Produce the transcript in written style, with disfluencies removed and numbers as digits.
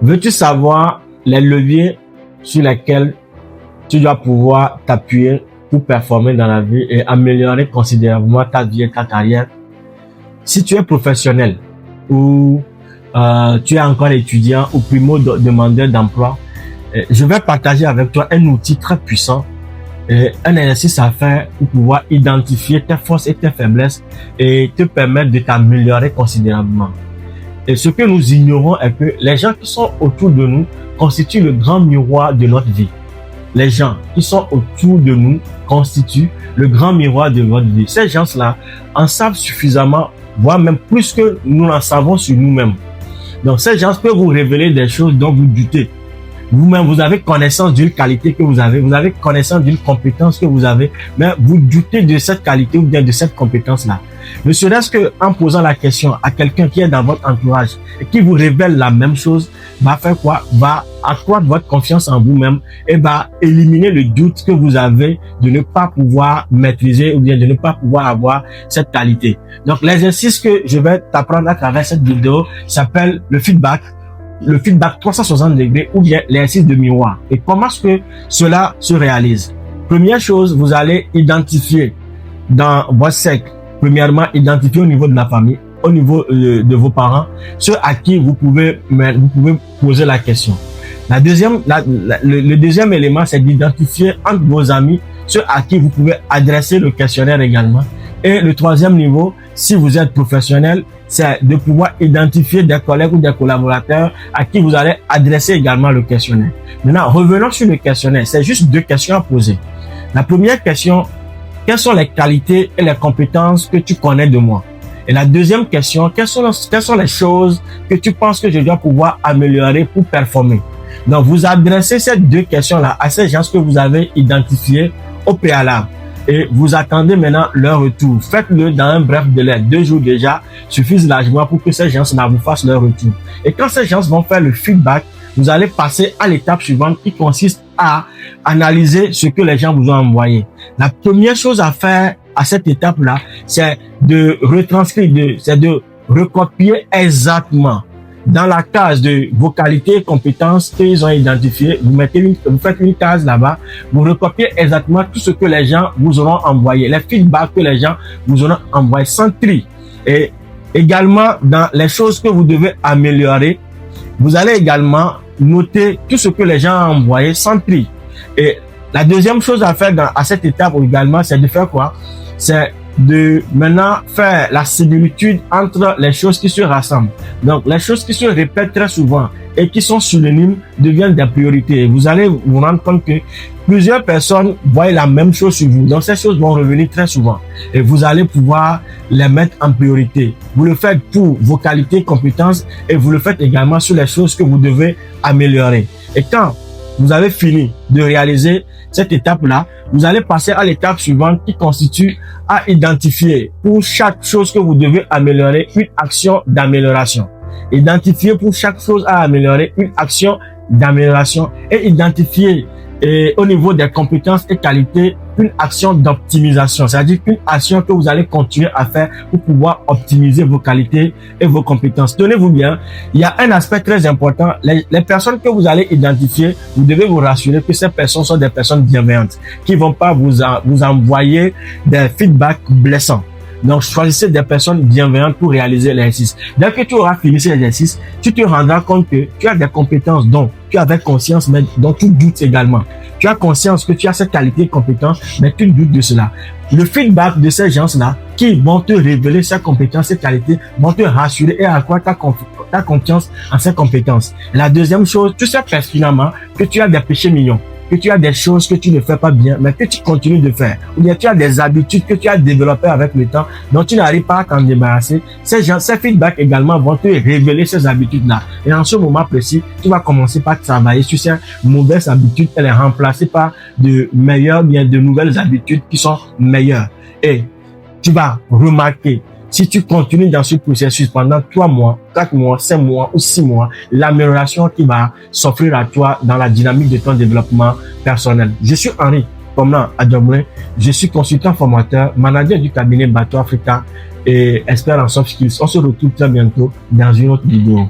Veux-tu savoir les leviers sur lesquels tu dois pouvoir t'appuyer pour performer dans la vie et améliorer considérablement ta vie et ta carrière? Si tu es professionnel ou tu es encore étudiant ou primo-demandeur d'emploi, je vais partager avec toi un outil très puissant, un exercice à faire pour pouvoir identifier tes forces et tes faiblesses et te permettre de t'améliorer considérablement. Et ce que nous ignorons est que les gens qui sont autour de nous constituent le grand miroir de notre vie. Les gens qui sont autour de nous constituent le grand miroir de notre vie. Ces gens-là en savent suffisamment, voire même plus que nous en savons sur nous-mêmes. Donc ces gens peuvent vous révéler des choses dont vous doutez. Vous-même, vous avez connaissance d'une qualité que vous avez connaissance d'une compétence que vous avez, mais vous doutez de cette qualité ou bien de cette compétence-là. Ne serait-ce que en posant la question à quelqu'un qui est dans votre entourage et qui vous révèle la même chose, va faire quoi? Va accroître votre confiance en vous-même et va éliminer le doute que vous avez de ne pas pouvoir maîtriser ou bien de ne pas pouvoir avoir cette qualité. Donc, l'exercice que je vais t'apprendre à travers cette vidéo s'appelle le feedback 360 degrés ou bien l'exercice de miroir. Et comment est-ce que cela se réalise? Première chose, vous allez identifier dans votre cercle, premièrement, identifier au niveau de la famille, au niveau de vos parents, ceux à qui vous pouvez poser la question. Le deuxième élément, c'est d'identifier entre vos amis, ceux à qui vous pouvez adresser le questionnaire également. Et le troisième niveau, si vous êtes professionnel, c'est de pouvoir identifier des collègues ou des collaborateurs à qui vous allez adresser également le questionnaire. Maintenant, revenons sur le questionnaire. C'est juste deux questions à poser. La première question, quelles sont les qualités et les compétences que tu connais de moi? Et la deuxième question, quelles sont les choses que tu penses que je dois pouvoir améliorer pour performer? Donc, vous adressez ces deux questions-là à ces gens que vous avez identifiés au préalable. Et vous attendez maintenant leur retour. Faites-le dans un bref délai. 2 jours déjà suffisent largement pour que ces gens-là vous fassent leur retour. Et quand ces gens vont faire le feedback, vous allez passer à l'étape suivante qui consiste à analyser ce que les gens vous ont envoyé. La première chose à faire à cette étape-là, c'est de retranscrire, c'est de recopier exactement dans la case de vos qualités et compétences qu'ils ont identifiées. Vous faites une case là-bas, vous recopiez exactement tout ce que les gens vous auront envoyé, les feedbacks que les gens vous auront envoyé sans tri. Et également, dans les choses que vous devez améliorer, vous allez également noter tout ce que les gens ont envoyé sans tri. Et la deuxième chose à faire à cette étape également, c'est de faire quoi? C'est de maintenant faire la similitude entre les choses qui se rassemblent. Donc, les choses qui se répètent très souvent et qui sont synonymes deviennent des priorités. Vous allez vous rendre compte que plusieurs personnes voient la même chose sur vous. Donc, ces choses vont revenir très souvent et vous allez pouvoir les mettre en priorité. Vous le faites pour vos qualités, compétences et vous le faites également sur les choses que vous devez améliorer. Et quand vous avez fini de réaliser cette étape-là, vous allez passer à l'étape suivante qui constitue à identifier pour chaque chose que vous devez améliorer une action d'amélioration. Identifier pour chaque chose à améliorer une action d'amélioration et identifier au niveau des compétences et qualités une action d'optimisation, c'est-à-dire une action que vous allez continuer à faire pour pouvoir optimiser vos qualités et vos compétences. Tenez-vous bien, il y a un aspect très important. Les personnes que vous allez identifier, vous devez vous rassurer que ces personnes sont des personnes bienveillantes, qui vont pas vous envoyer des feedbacks blessants. Donc, choisissez des personnes bienveillantes pour réaliser l'exercice. Dès que tu auras fini cet exercice, tu te rendras compte que tu as des compétences dont tu avais conscience, mais dont tu doutes également. Tu as conscience que tu as cette qualité et compétence, mais tu doutes de cela. Le feedback de ces gens-là qui vont te révéler ces compétences et qualités vont te rassurer et accroître ta confiance en ces compétences. Et la deuxième chose, tu sais pertinemment que tu as des péchés mignons, que tu as des choses que tu ne fais pas bien, mais que tu continues de faire. Ou bien tu as des habitudes que tu as développées avec le temps, dont tu n'arrives pas à t'en débarrasser. Ces feedbacks également vont te révéler ces habitudes-là. Et en ce moment précis, tu vas commencer par travailler sur ces mauvaises habitudes et les remplacer par de meilleures, bien de nouvelles habitudes qui sont meilleures. Et tu vas remarquer, si tu continues dans ce processus pendant 3 mois, 4 mois, 5 mois ou 6 mois, l'amélioration qui va s'offrir à toi dans la dynamique de ton développement personnel. Je suis Henri Pomlan Adjomoulin, je suis consultant formateur, manager du cabinet Bateau Africa et expert en soft skills. On se retrouve très bientôt dans une autre vidéo.